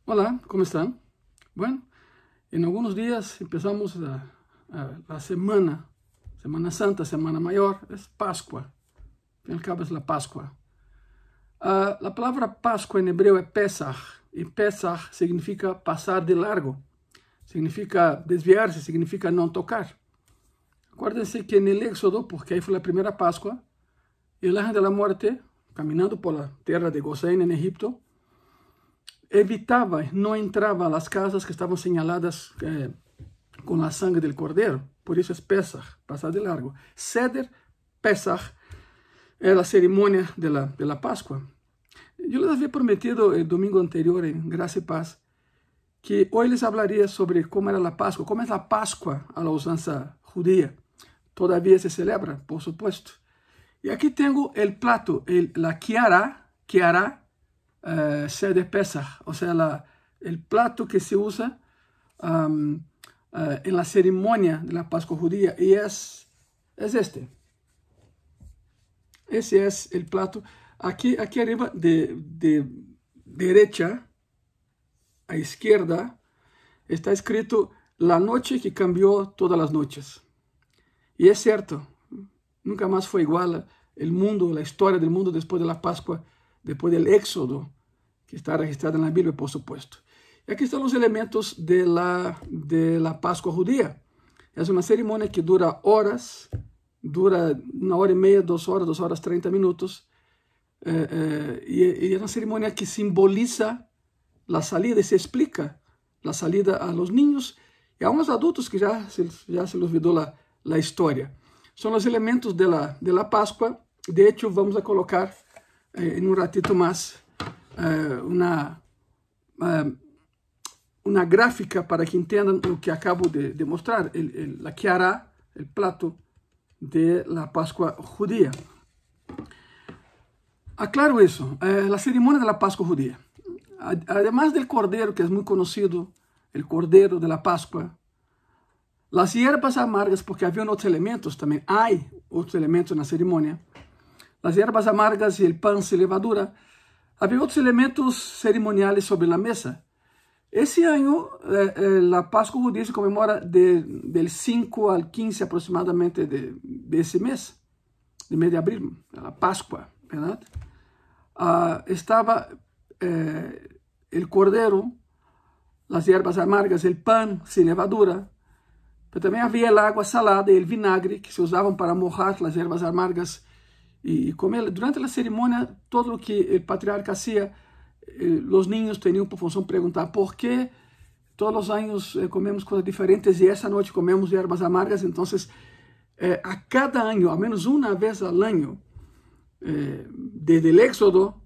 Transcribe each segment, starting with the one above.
Hola, ¿cómo están? Bueno, en algunos días empezamos la Semana Santa, Semana Mayor, es Pascua. Al fin y al cabo es la Pascua. La palabra Pascua en hebreo es Pesach, y Pesach significa pasar de largo, significa desviarse, significa no tocar. Acuérdense que en el Éxodo, porque ahí fue la primera Pascua, el ángel de la muerte, caminando por la tierra de Gosén en Egipto, evitaba, no entraba a las casas que estaban señaladas con la sangre del cordero. Por eso es Pesach, pasar de largo. Seder, Pesach, es la ceremonia de la Pascua. Yo les había prometido el domingo anterior en Gracia y Paz que hoy les hablaría sobre cómo era la Pascua, cómo es la Pascua a la usanza judía. Todavía se celebra, por supuesto. Y aquí tengo el plato, la kiara, Seder Pesach, o sea, el plato que se usa en la ceremonia de la Pascua judía, y es este. Ese es el plato. Aquí arriba, de derecha a izquierda, está escrito la noche que cambió todas las noches. Y es cierto, nunca más fue igual el mundo, la historia del mundo después de la Pascua, después del Éxodo, que está registrado en la Biblia, por supuesto. Y aquí están los elementos de la Pascua judía. Es una ceremonia que dura horas, dura 1 hora y media, 2 horas, 2 horas 30 minutos. Y es una ceremonia que simboliza la salida, y se explica la salida a los niños y a unos adultos que ya se les olvidó la historia. Son los elementos de la Pascua. De hecho, vamos a colocar en un ratito más una gráfica para que entiendan lo que acabo de mostrar, la kiara, el plato de la Pascua judía. Aclaro eso, la ceremonia de la Pascua judía. Además del cordero, que es muy conocido, el cordero de la Pascua, las hierbas amargas, porque había otros elementos también, hay otros elementos en la ceremonia, las hierbas amargas y el pan sin levadura, había otros elementos ceremoniales sobre la mesa. Ese año, la Pascua judía se conmemora del 5 al 15 aproximadamente de ese mes, de mes de abril, la Pascua, ¿verdad? Estaba el cordero, las hierbas amargas, el pan sin levadura, pero también había el agua salada y el vinagre que se usaban para mojar las hierbas amargas y comer. Durante la ceremonia, todo lo que el patriarca hacía, los niños tenían por función preguntar por qué todos los años comemos cosas diferentes y esa noche comemos hierbas amargas. Entonces, a cada año, al menos una vez al año, desde el Éxodo,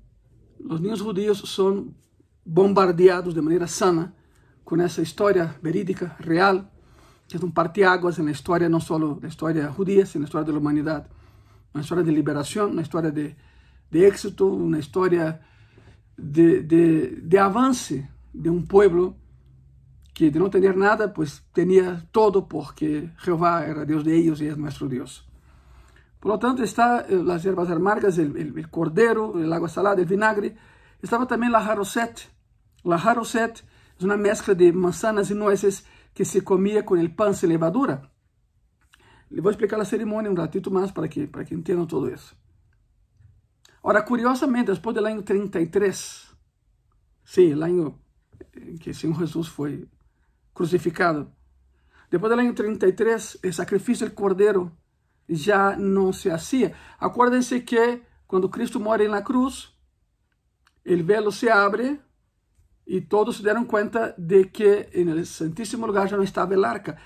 los niños judíos son bombardeados de manera sana con esa historia verídica, real, que es un parteaguas en la historia, no solo la historia judía, sino la historia de la humanidad. Una historia de liberación, una historia de éxito, una historia de avance de un pueblo que de no tener nada, pues tenía todo porque Jehová era Dios de ellos y es nuestro Dios. Por lo tanto, está las hierbas amargas, el cordero, el agua salada, el vinagre. Estaba también la haroset. La haroset es una mezcla de manzanas y nueces que se comía con el pan sin levadura. Le voy a explicar la ceremonia un ratito más para que entiendan todo eso. Ahora, curiosamente, después del año 33, sí, el año en que el Señor Jesús fue crucificado, después del año 33, el sacrificio del cordero ya no se hacía. Acuérdense que cuando Cristo muere en la cruz, el velo se abre y todos se dieron cuenta de que en el Santísimo Lugar ya no estaba el arca.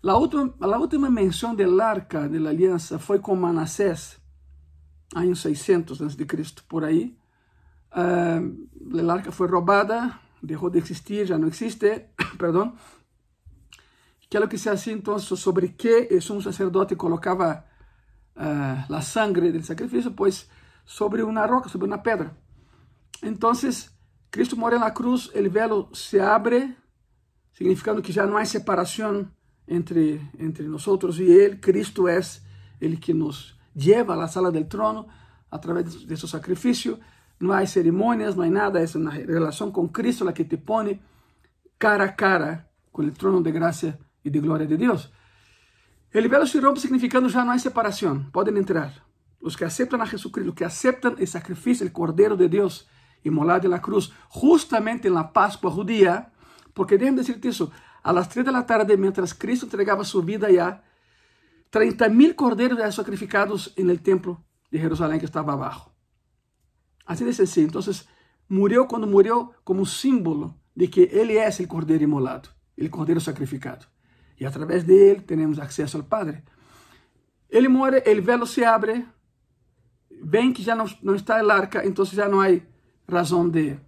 La última mención del arca de la alianza fue con Manasés, año 600 a.C., por ahí. El arca fue robada, dejó de existir, ya no existe, perdón. ¿Qué es lo que se hacía entonces? ¿Sobre qué el sumo sacerdote colocaba la sangre del sacrificio? Pues sobre una roca, sobre una pedra. Entonces, Cristo muere en la cruz, el velo se abre, significando que ya no hay separación entre nosotros y Él. Cristo es el que nos lleva a la sala del trono a través de su sacrificio. no hay ceremonias, no hay nada, es una relación con Cristo la que te pone cara a cara con el trono de gracia y de gloria de Dios. El velo se rompe significando ya no hay separación, pueden entrar. Los que aceptan a Jesucristo, los que aceptan el sacrificio, el Cordero de Dios inmolado en la cruz, justamente en la Pascua judía, porque déjenme decirte eso, a las 3 de la tarde, mientras Cristo entregaba su vida ya, 30,000 corderos eran sacrificados en el templo de Jerusalén que estaba abajo. Así de sencillo. Entonces, murió cuando murió como símbolo de que Él es el Cordero inmolado, el Cordero sacrificado. Y a través de Él tenemos acceso al Padre. Él muere, el velo se abre, ven que ya no está el arca, entonces ya no hay razón de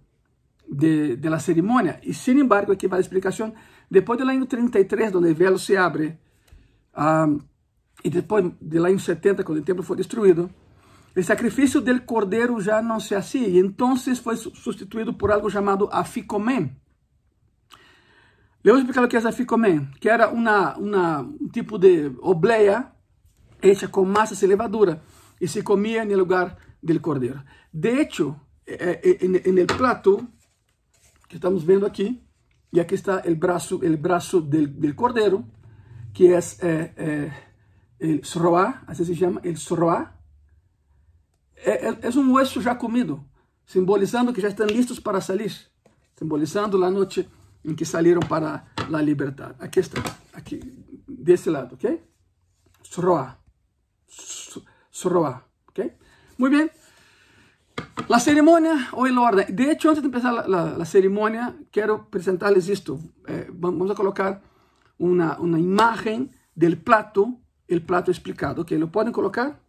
la ceremonia. Y sin embargo, aquí va la explicación, después del año 33, donde el velo se abre, y después del año 70, cuando el templo fue destruido, el sacrificio del cordero ya no se hacía, y entonces fue sustituido por algo llamado aficomén. Le voy a explicar lo que es aficomén, que era un tipo de oblea hecha con masas y levadura, y se comía en el lugar del cordero. De hecho, en el plato que estamos viendo aquí, y aquí está el brazo del cordero, que es el sroá, así se llama, el sroá. Es un hueso ya comido, simbolizando que ya están listos para salir, simbolizando la noche en que salieron para la libertad. Aquí está, aquí, de este lado, ¿ok? Sroá, sroá, ¿ok? Muy bien. La ceremonia o el orden. De hecho, antes de empezar la ceremonia, quiero presentarles esto. Vamos a colocar una imagen del plato, el plato explicado. ¿Ok? ¿Lo pueden colocar?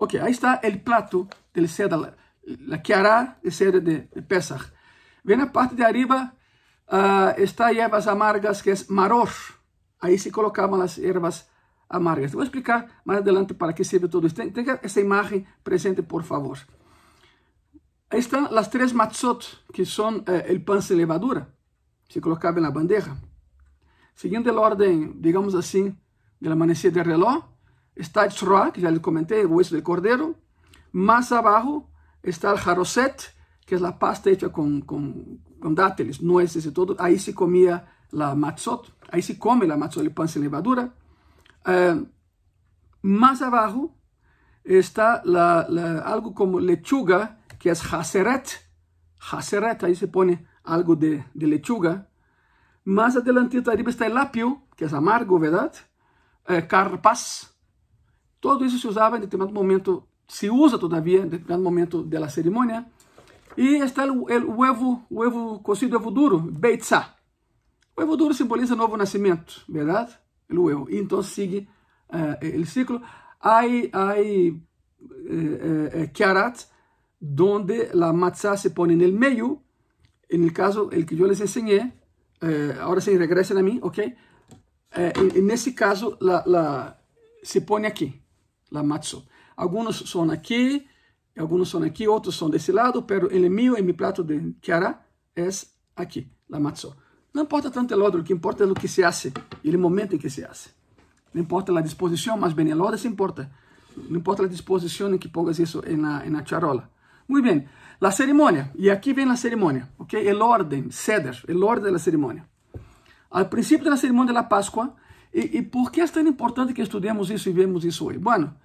Ok, ahí está el plato del Seder, la kiara de Seder de Pesach. Ven la parte de arriba, está hierbas amargas, que es maror. Ahí se colocaban las hierbas amargas. Te voy a explicar más adelante para qué sirve todo esto. Tenga esta imagen presente, por favor. Ahí están las 3 matzot, que son el pan sin levadura. Se colocaba en la bandeja. Siguiendo el orden, digamos así, de la manecilla del reloj, está el sroá, que ya les comenté, el hueso del cordero. Más abajo está el jaroset, que es la pasta hecha con dátiles, nueces y todo. Ahí se comía la matzot. Ahí se come la matzot, el pan sin levadura. Más abajo está algo como lechuga, que es haseret. Haseret, ahí se pone algo de lechuga. Más adelantito arriba está el apio, que es amargo, ¿verdad? Carpas. Todo eso se usaba en determinado momento, se usa todavía en determinado momento de la ceremonia. Y está el huevo cocido, huevo duro, beitzá. Huevo duro simboliza nuevo nacimiento, ¿verdad? El huevo. Y entonces sigue el ciclo. Hay kiarat, donde la matzá se pone en el medio. En el caso, el que yo les enseñé, ahora sí regresen a mí, ¿ok? En ese caso, se pone aquí, la matzot. Algunos son aquí, otros son de ese lado, pero en el mío, en mi plato de kiara, es aquí, la matzot. No importa tanto el orden, lo que importa es lo que se hace y el momento en que se hace. No importa la disposición, más bien el orden se importa. No importa la disposición en que pongas eso en la charola. Muy bien, la ceremonia. Y aquí viene la ceremonia, ¿ok? El orden, Seder, el orden de la ceremonia. Al principio de la ceremonia de la Pascua, ¿y por qué es tan importante que estudiemos eso y vemos eso hoy? Bueno,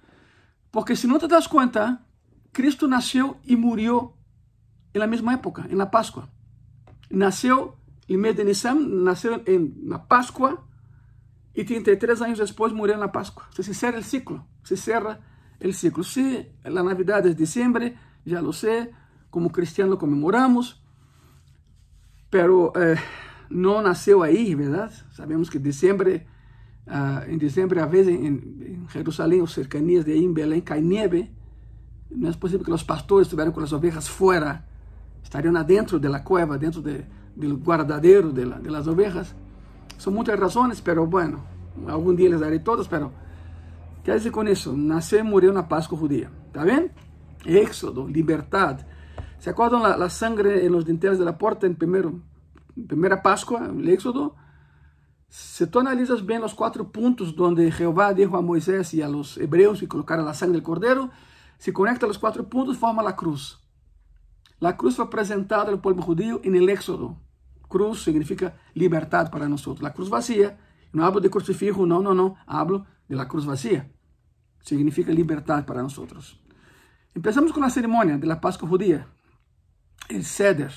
porque si no te das cuenta, Cristo nació y murió en la misma época, en la Pascua. Nació en mes de Nisan, nació en la Pascua, y 33 años después murió en la Pascua. Se cierra el ciclo, Sí, la Navidad es diciembre, ya lo sé, como cristianos conmemoramos, pero no nació ahí, ¿verdad? Sabemos que en diciembre, a veces en Jerusalén o cercanías de ahí, en Belén, cae nieve. No es posible que los pastores estuvieran con las ovejas fuera, estarían adentro de la cueva, dentro del guardadero de las ovejas. Son muchas razones, pero bueno, algún día les daré todas, pero ¿qué dice con eso? Nació y murió en la Pascua judía, ¿está bien? Éxodo, libertad. ¿Se acuerdan la sangre en los dinteles de la puerta en primera Pascua, el Éxodo? Si tú analizas bien los 4 puntos donde Jehová dijo a Moisés y a los hebreos que colocaran la sangre del cordero, se conecta a los 4 puntos, forma la cruz. La cruz fue presentada al pueblo judío en el Éxodo. Cruz significa libertad para nosotros. La cruz vacía, no hablo de crucifijo, no, hablo de la cruz vacía. Significa libertad para nosotros. Empezamos con la ceremonia de la Pascua judía. El seder,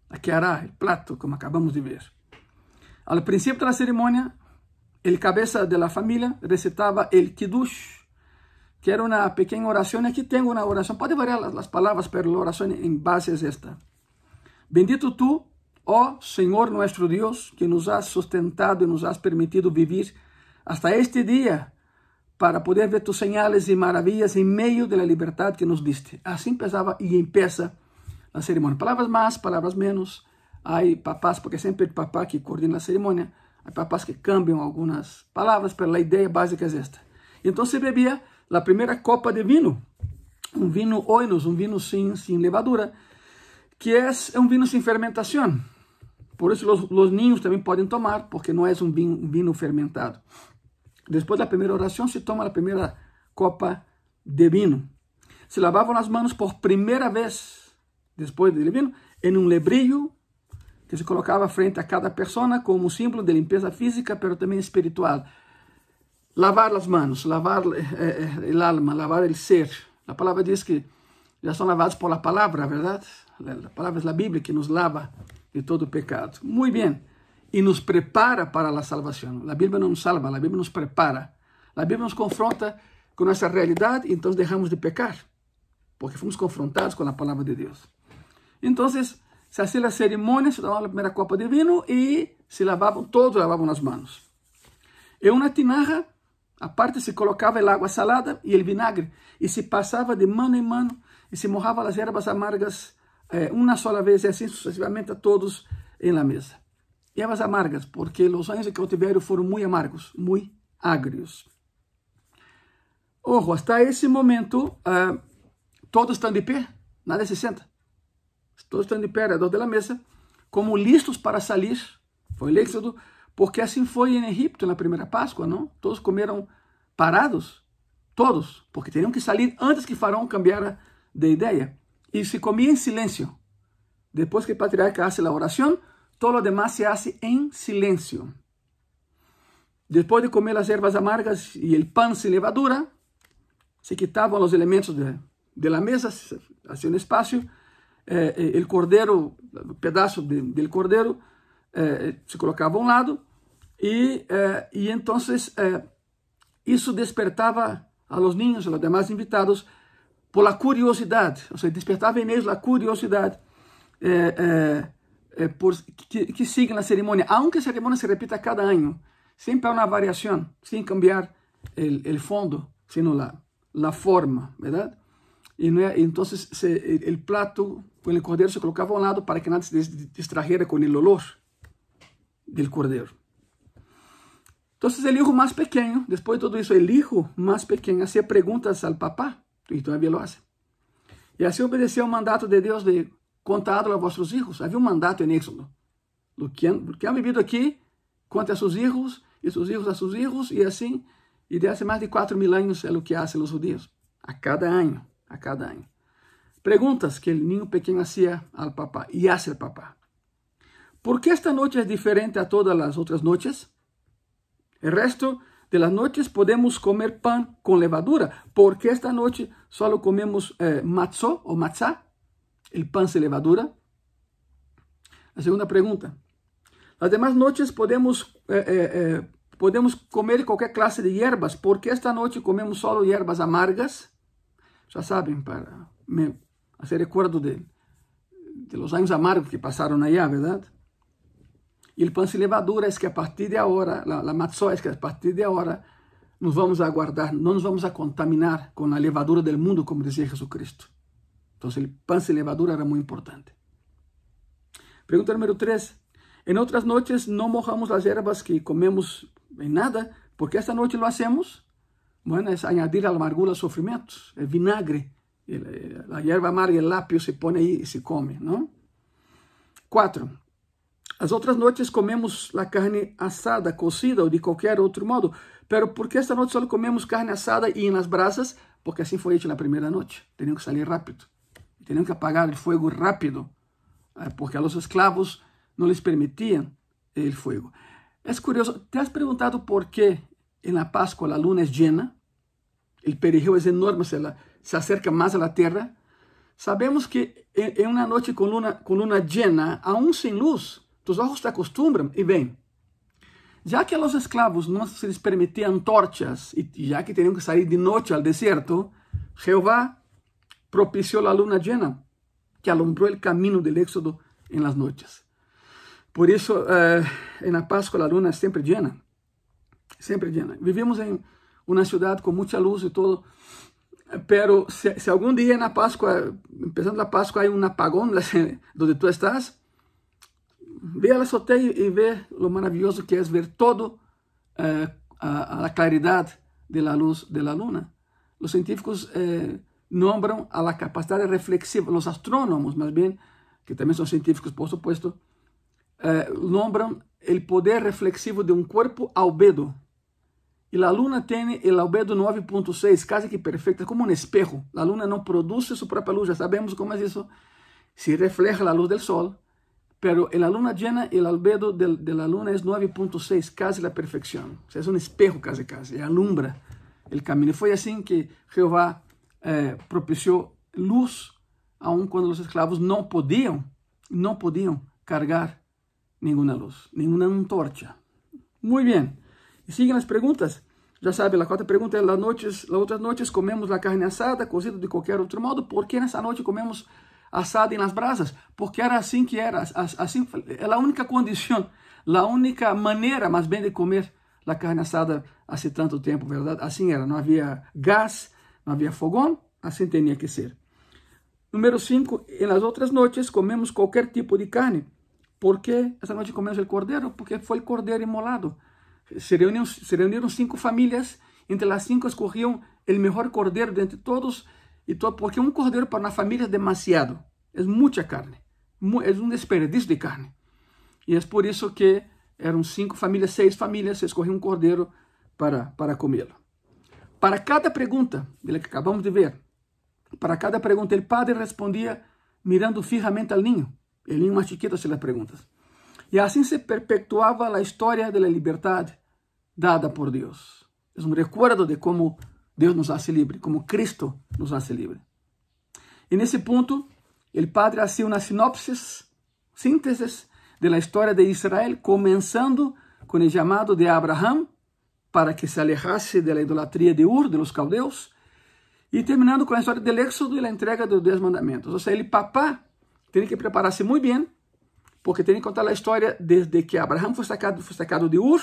la quehará, el plato, como acabamos de ver. Al principio de la ceremonia, el cabeza de la familia recitaba el Kiddush, que era una pequeña oración. Aquí tengo una oración, puede variar las palabras, pero la oración en base es esta. Bendito tú, oh Señor nuestro Dios, que nos has sustentado y nos has permitido vivir hasta este día para poder ver tus señales y maravillas en medio de la libertad que nos diste. Así empezaba y empieza la ceremonia. Palabras más, palabras menos. Hay papás, porque siempre el papá que coordina la ceremonia, hay papás que cambian algunas palabras, pero la idea básica es esta. Y entonces bebía la primera copa de vino, un vino oinos, un vino sin levadura, que es un vino sin fermentación. Por eso los niños también pueden tomar, porque no es un vino fermentado. Después de la primera oración se toma la primera copa de vino. Se lavaban las manos por primera vez, después del vino, en un lebrillo que se colocaba frente a cada persona como símbolo de limpieza física, pero también espiritual. Lavar las manos, lavar el alma, lavar el ser. La palabra dice que ya son lavados por la palabra, ¿verdad? La palabra es la Biblia que nos lava de todo pecado. Muy bien. Y nos prepara para la salvación. La Biblia no nos salva, la Biblia nos prepara. La Biblia nos confronta con nuestra realidad y entonces dejamos de pecar, porque fuimos confrontados con la palabra de Dios. Entonces, se hacía la ceremonia, se tomaba la primera copa de vino y todos lavaban las manos. En una tinaja, aparte se colocaba el agua salada y el vinagre, y se pasaba de mano en mano, y se mojaba las hierbas amargas una sola vez, y así sucesivamente a todos en la mesa. Hierbas amargas, porque los años de cautiverio fueron muy amargos, muy agrios. Ojo, hasta ese momento, todos están de pie, nadie se sienta. Todos están de pé alrededor de la mesa, como listos para salir. Fue el Éxodo, porque así fue en Egipto en la primera Pascua, ¿no? Todos comieron parados, todos, porque tenían que salir antes que Faraón cambiara de idea. Y se comía en silencio. Después que el patriarca hace la oración, todo lo demás se hace en silencio. Después de comer las hierbas amargas y el pan sin levadura, se quitaban los elementos de la mesa, se hacía un espacio. El cordero, el pedazo del cordero se colocaba a un lado y entonces eso despertaba a los niños, a los demás invitados, por la curiosidad, o sea, despertaba en ellos la curiosidad que siguen la ceremonia, aunque la ceremonia se repita cada año, siempre hay una variación, sin cambiar el fondo, sino la forma, ¿verdad? Y entonces el plato con el cordero se colocaba a un lado para que nadie se distrajera con el olor del cordero. Entonces el hijo más pequeño, después de todo eso, el hijo más pequeño hacía preguntas al papá, y todavía lo hace. Y así obedecía un mandato de Dios de contadlo a vuestros hijos. Había un mandato en Éxodo. Los que han vivido aquí, conte a sus hijos, y sus hijos a sus hijos, y así. Y de hace más de 4.000 años es lo que hacen los judíos, a cada año. Preguntas que el niño pequeño hacía al papá y hace el papá. ¿Por qué esta noche es diferente a todas las otras noches? El resto de las noches podemos comer pan con levadura. ¿Por qué esta noche solo comemos matzó o matzá, el pan sin levadura? La segunda pregunta. Las demás noches podemos comer cualquier clase de hierbas. ¿Por qué esta noche comemos solo hierbas amargas? Ya saben, para hacer recuerdo de los años amargos que pasaron allá, ¿verdad? Y el pan sin levadura es que a partir de ahora, la matzó es que a partir de ahora nos vamos a guardar, no nos vamos a contaminar con la levadura del mundo, como decía Jesucristo. Entonces el pan sin levadura era muy importante. Pregunta número 3. En otras noches no mojamos las hierbas que comemos en nada, porque esta noche lo hacemos. Bueno, es añadir a la amargura sufrimientos, el vinagre, la hierba amarga, el apio se pone ahí y se come, ¿no? 4. Las otras noches comemos la carne asada, cocida o de cualquier otro modo. Pero ¿por qué esta noche solo comemos carne asada y en las brasas? porque así fue hecho en la primera noche. Tenían que salir rápido. Tenían que apagar el fuego rápido, porque a los esclavos no les permitían el fuego. Es curioso, ¿te has preguntado por qué en la Pascua la luna es llena? El perigeo es enorme, se acerca más a la tierra. Sabemos que en una noche con luna llena, aún sin luz, tus ojos te acostumbran y ven. Ya que a los esclavos no se les permitían antorchas y ya que tenían que salir de noche al desierto, Jehová propició la luna llena, que alumbró el camino del éxodo en las noches. Por eso en la Pascua la luna es siempre llena, siempre llena. Vivimos en una ciudad con mucha luz y todo, pero si algún día en la Pascua, empezando la Pascua, hay un apagón donde tú estás, ve a la azotea y ve lo maravilloso que es ver todo a la claridad de la luz de la luna. Los científicos nombran a la capacidad reflexiva, los astrónomos más bien, que también son científicos por supuesto, nombran el poder reflexivo de un cuerpo albedo. Y la luna tiene el albedo 9.6, casi que perfecto, como un espejo. La luna no produce su propia luz, ya sabemos cómo es eso. Si refleja la luz del sol, pero en la luna llena el albedo de la luna es 9.6, casi la perfección. O sea, es un espejo casi, y alumbra el camino. Y fue así que Jehová propició luz, aun cuando los esclavos no podían cargar ninguna luz, ninguna antorcha. Muy bien. Y siguen las preguntas. Ya sabe, la cuarta pregunta es: las otras noches comemos la carne asada, cocida de cualquier otro modo. ¿Por qué en esa noche comemos asada en las brasas? Porque era así que era. Así, la única condición, la única manera más bien de comer la carne asada hace tanto tiempo, ¿verdad? Así era. No había gas, no había fogón. Así tenía que ser. Número 5. En las otras noches comemos cualquier tipo de carne. ¿Por qué esa noche comemos el cordero? Porque fue el cordero inmolado. Se reunieron 5 familias, entre las 5 escogieron el mejor cordero de entre todos, porque un cordero para una familia es demasiado, es mucha carne, es un desperdicio de carne. Y es por eso que eran 5 familias, 6 familias, se escogió un cordero para comerlo. Para cada pregunta de la que acabamos de ver, para cada pregunta el padre respondía mirando fijamente al niño. El niño más chiquito hacía las preguntas. Y así se perpetuaba la historia de la libertad dada por Dios. Es un recuerdo de cómo Dios nos hace libre, como Cristo nos hace libre. En ese punto, el padre hacía una síntesis de la historia de Israel, comenzando con el llamado de Abraham para que se alejase de la idolatría de Ur, de los caldeos, y terminando con la historia del éxodo y la entrega de los 10 mandamientos. O sea, el papá tiene que prepararse muy bien, porque tiene que contar la historia desde que Abraham fue sacado de Ur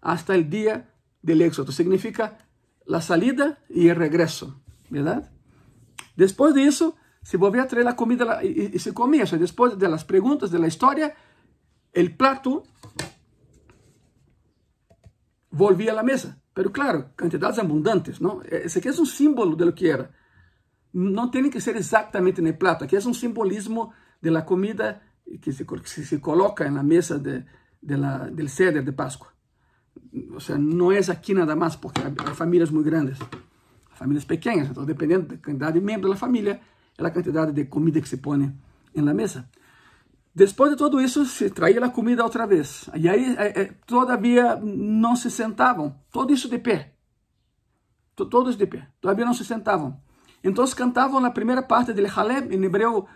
hasta el día del éxodo. Significa la salida y el regreso, ¿verdad? Después de eso, se volvía a traer la comida y se comía. O sea, después de las preguntas de la historia, el plato volvía a la mesa. Pero claro, cantidades abundantes, ¿no? Ese aquí es un símbolo de lo que era. No tiene que ser exactamente en el plato. Aquí es un simbolismo de la comida que se coloca en la mesa del ceder de Pascua. O sea, no es aquí nada más, porque hay familias muy grandes, familias pequeñas. Entonces, dependiendo de la cantidad de miembros de la familia, es la cantidad de comida que se pone en la mesa. Después de todo eso, se traía la comida otra vez. Y ahí todavía no se sentaban. Todo eso de pie. Todo eso de pie. Todavía no se sentaban. Entonces cantaban la primera parte del Halel. En hebreo,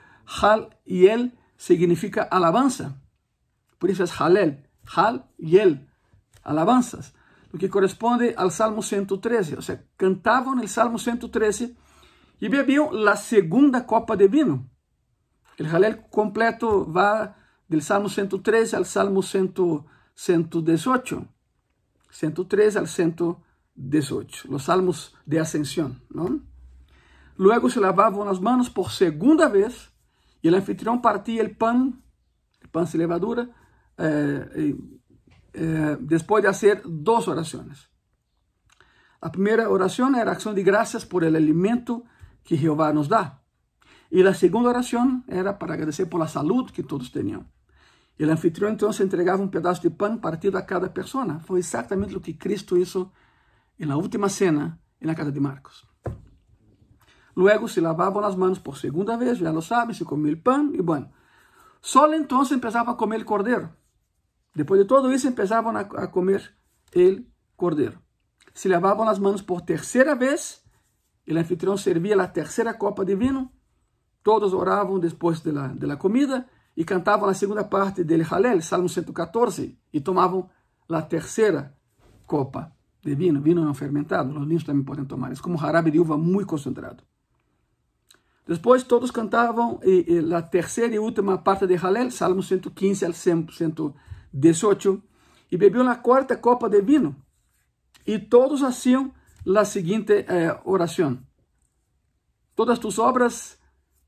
Hal y El significa alabanza. Por eso es Halel. Hal y El. Alabanzas. Lo que corresponde al Salmo 113. O sea, cantaban el Salmo 113 y bebían la segunda copa de vino. El Halel completo va del Salmo 113 al Salmo 118. 113 al 118. Los salmos de ascensión, ¿no? Luego se lavaban las manos por segunda vez y el anfitrión partía el pan sin levadura, después de hacer 2 oraciones. La primera oración era acción de gracias por el alimento que Jehová nos da. Y la segunda oración era para agradecer por la salud que todos tenían. El anfitrión entonces entregaba un pedazo de pan partido a cada persona. Fue exactamente lo que Cristo hizo en la última cena en la casa de Marcos. Luego se lavavam as mãos por segunda vez, já lo sabem, se comia o pão e bueno. Só então empezavam a comer o cordeiro. Depois de todo isso, empezavam a comer o cordeiro. Se lavavam as mãos por terceira vez, o anfitrião servia a terceira copa de vinho, todos oravam depois da comida e cantavam a segunda parte del Halel, Salmo 114, e tomavam a terceira copa de vinho. Vinho não fermentado, os niños também podem tomar. É como jarabe de uva muito concentrado. Depois todos cantavam a terceira e última parte de Halel, Salmo 115 al 118, e bebiam a quarta copa de vinho. E todos faziam a seguinte oração: Todas tus obras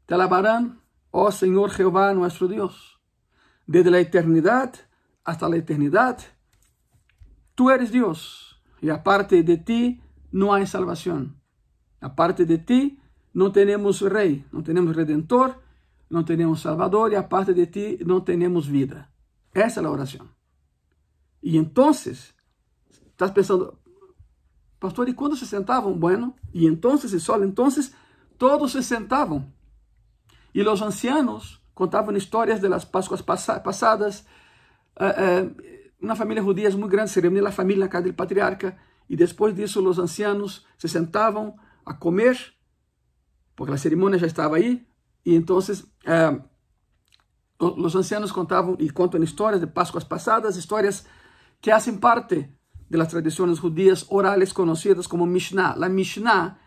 te alabarán, oh Senhor Jehová nuestro Dios. Desde la eternidad hasta la eternidad, tú eres Dios, y aparte de ti no hay salvación. Aparte de ti não temos rei, não temos redentor, não temos salvador, e aparte de ti não temos vida. Essa é a oração. E então, estás pensando, pastor, e quando se sentavam? Bueno, e então, e só então, todos se sentavam. E os ancianos contavam histórias das Páscoas passadas. Uma família judia muito grande, se reunia a família na casa do patriarca, e depois disso os ancianos se sentavam a comer, porque a cerimônia já estava aí, e então os ancianos contavam e contam histórias de Páscoas passadas, histórias que fazem parte das tradições judias orales conhecidas como Mishnah. A Mishnah,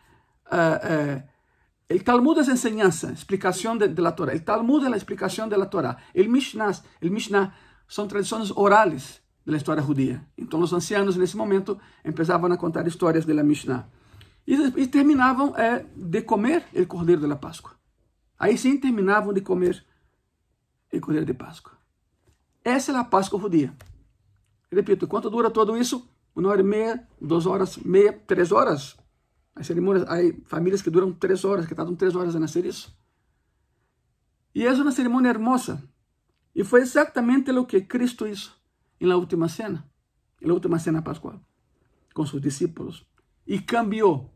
o Talmud é enseñanza, explicação da Torá. O Talmud é a explicação da Torá. O Mishnah são tradições orales da história judia. Então os ancianos, nesse momento, começavam a contar histórias da Mishnah. E terminavam de comer o cordeiro da Páscoa. Aí sim terminavam de comer o cordeiro de Páscoa. Essa é a Páscoa judia. Repito, quanto dura tudo isso? 1h30, 2h30, 3 horas. As cerimônias, há famílias que duram 3 horas, que tardam 3 horas a nascer isso. E é uma cerimônia hermosa. E foi exatamente o que Cristo hizo na última cena pascual, com seus discípulos. E cambiou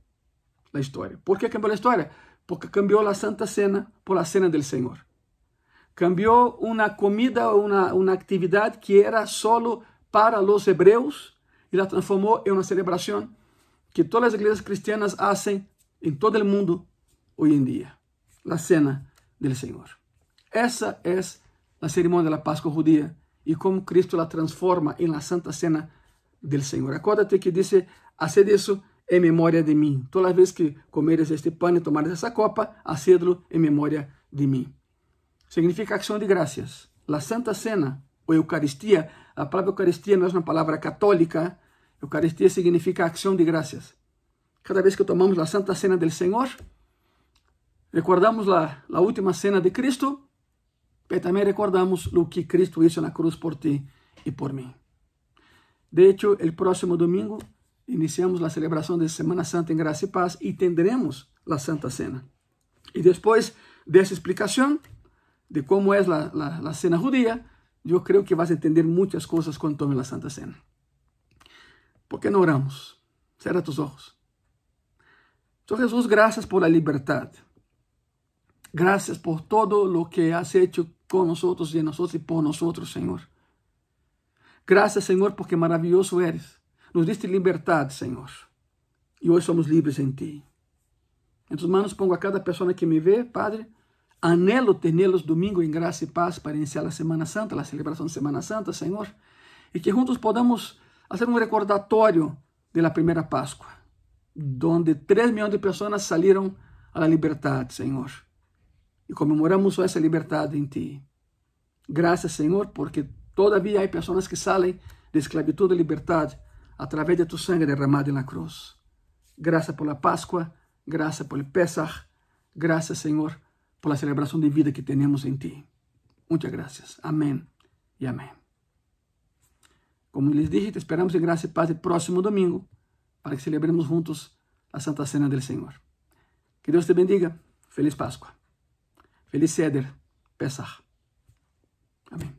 a história. Por que cambiou a história? Porque cambiou a Santa Cena por a Cena del Senhor. Cambiou uma comida, uma atividade que era solo para os hebreus e la transformou em uma celebração que todas as igrejas cristianas fazem em todo o mundo hoje em dia. A Cena del Senhor. Essa é a cerimônia da Páscoa judia e como Cristo la transforma em la Santa Cena del Senhor. Acuérdate que dice, haced isso em memória de mim. Todas as vezes que comeres este pão e tomares essa copa, hacedlo em memória de mim. Significa ação de graças. La Santa Cena, ou Eucaristia, a palavra Eucaristia não é uma palavra católica. Eucaristia significa ação de graças. Cada vez que tomamos a Santa Cena del Senhor, recordamos a última cena de Cristo, mas também recordamos o que Cristo hizo na cruz por ti e por mim. De hecho, el próximo domingo iniciamos a celebração de Semana Santa em graça e paz e tendremos a Santa Cena. E depois dessa explicação de como é a cena judia, eu creio que vas a entender muitas coisas quando tomes a Santa Cena. ¿Por que não oramos? Cierra tus ojos. Senhor Jesus, graças por la libertad. Gracias por todo lo que has hecho con nosotros y en nosotros y por nosotros, Señor. Gracias, Señor, porque maravilloso eres. Nos diste libertad, Señor. Y hoy somos libres en ti. En tus manos pongo a cada persona que me ve, Padre. Anhelo tenerlos domingo en gracia y paz para iniciar la Semana Santa, la celebración de Semana Santa, Señor. Y que juntos podamos hacer un recordatorio de la primera Pascua, donde 3 millones de personas salieron a la libertad, Señor. Y conmemoramos esa libertad en ti. Gracias, Señor, porque todavía hay personas que salen de esclavitud a libertad a través de tu sangre derramada en la cruz. Gracias por la Pascua, gracias por el Pesaj, gracias, Señor, por la celebración de vida que tenemos en ti. Muchas gracias. Amén y amén. Como les dije, te esperamos en gracia y paz el próximo domingo para que celebremos juntos la Santa Cena del Señor. Que Dios te bendiga. Feliz Pascua. Feliz Seder, Pesach. Amém.